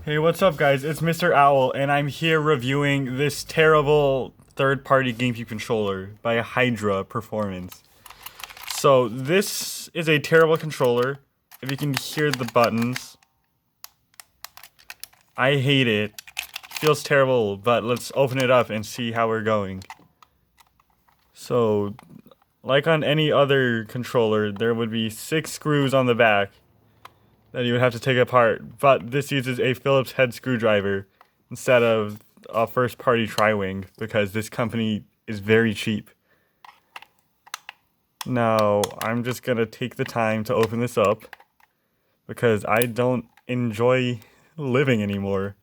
Hey, what's up, guys? It's Mr. Owl, and I'm here reviewing this terrible third-party GameCube controller by Hydra Performance. So, this is a terrible controller. If you can hear the buttons, I hate it. Feels terrible, but let's open it up and see how we're going. So, like on any other controller, there would be 6 screws on the back that you would have to take apart, but this uses a Phillips head screwdriver instead of a first-party tri-wing because this company is very cheap. Now, I'm just gonna take the time to open this up because I don't enjoy living anymore.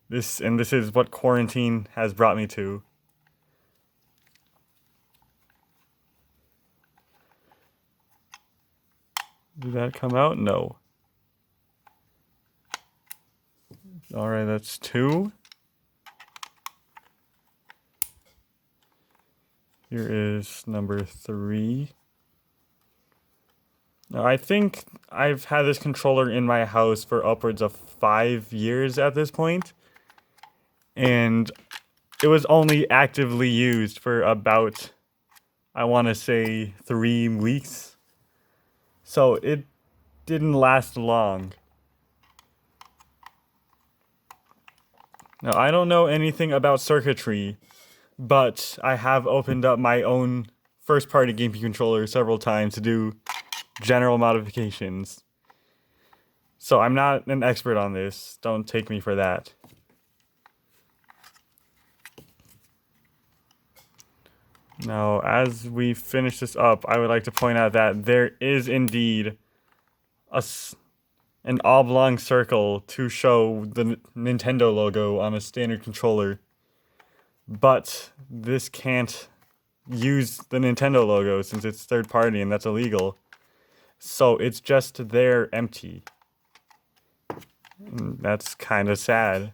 This is what quarantine has brought me to. Did that come out? No. Alright, that's 2. Here is number 3. Now, I think I've had this controller in my house for upwards of 5 years at this point. And it was only actively used for about, I want to say, 3 weeks. So it didn't last long. Now, I don't know anything about circuitry, but I have opened up my own first-party GameCube controller several times to do general modifications. So I'm not an expert on this. Don't take me for that. Now, as we finish this up, I would like to point out that there is indeed an oblong circle to show the Nintendo logo on a standard controller. But this can't use the Nintendo logo since it's third party and that's illegal. So it's just there empty. And that's kind of sad.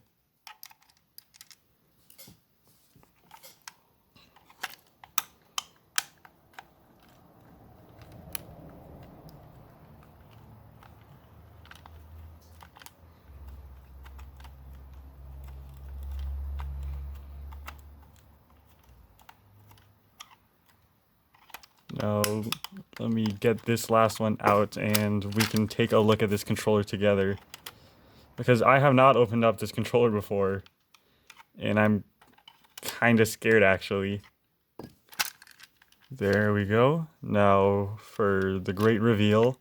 Now, let me get this last one out and we can take a look at this controller together. Because I have not opened up this controller before. And I'm kind of scared, actually. There we go. Now, for the great reveal.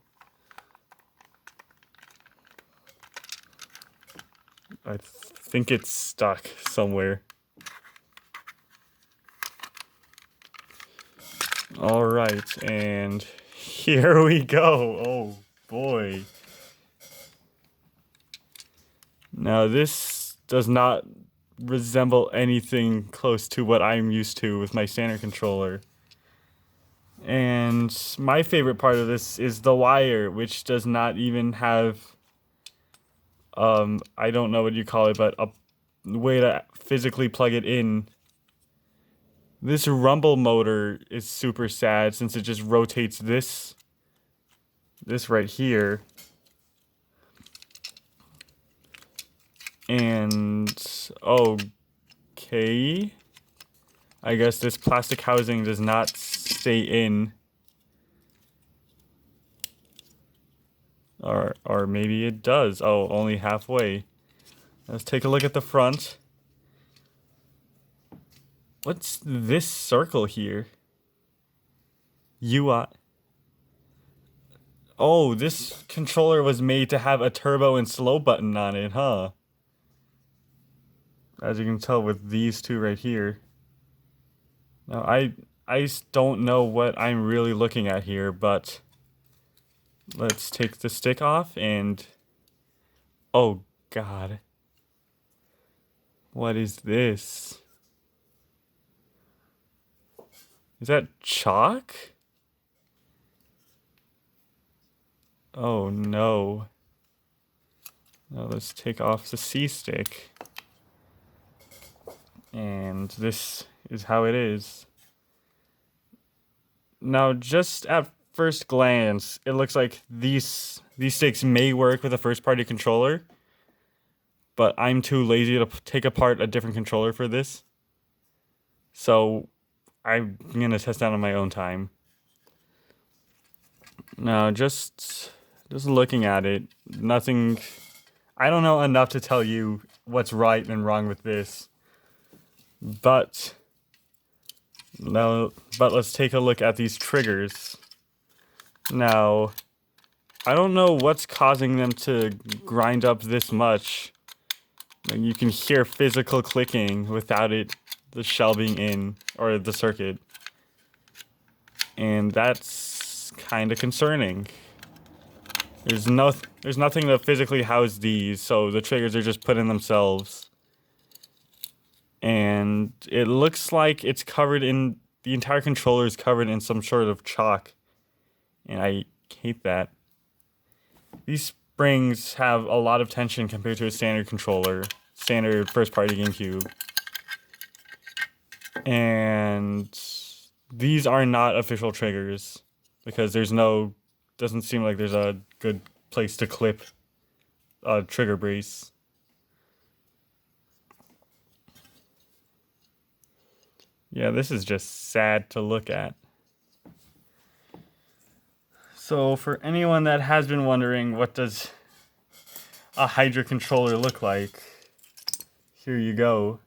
I think it's stuck somewhere. Alright, and here we go. Oh boy. Now this does not resemble anything close to what I'm used to with my standard controller. And my favorite part of this is the wire, which does not even have, I don't know what you call it, but a way to physically plug it in. This rumble motor is super sad since it just rotates this right here. And okay, I guess this plastic housing does not stay in. Or maybe it does. Oh, only halfway. Let's take a look at the front. What's this circle here? UI. Oh, this controller was made to have a turbo and slow button on it, huh? As you can tell with these two right here. Now, I don't know what I'm really looking at here, but let's take the stick off and... Oh, God. What is this? Is that chalk? Oh no. Now let's take off the C-stick. And this is how it is. Now, just at first glance, it looks like these sticks may work with a first-party controller. but I'm too lazy to take apart a different controller for this. So I'm gonna test out on my own time. Now, just looking at it, nothing. I don't know enough to tell you what's right and wrong with this, but let's take a look at these triggers. Now, I don't know what's causing them to grind up this much. Like, you can hear physical clicking without the shell being in, or the circuit. And that's kind of concerning. There's nothing to physically house these, so the triggers are just put in themselves. And it looks like it's covered in, the entire controller is covered in some sort of chalk. And I hate that. These springs have a lot of tension compared to a standard controller, standard first-party GameCube. And these are not official triggers because doesn't seem like there's a good place to clip a trigger brace. Yeah, this is just sad to look at. So for anyone that has been wondering, what does a Hydra controller look like? Here you go.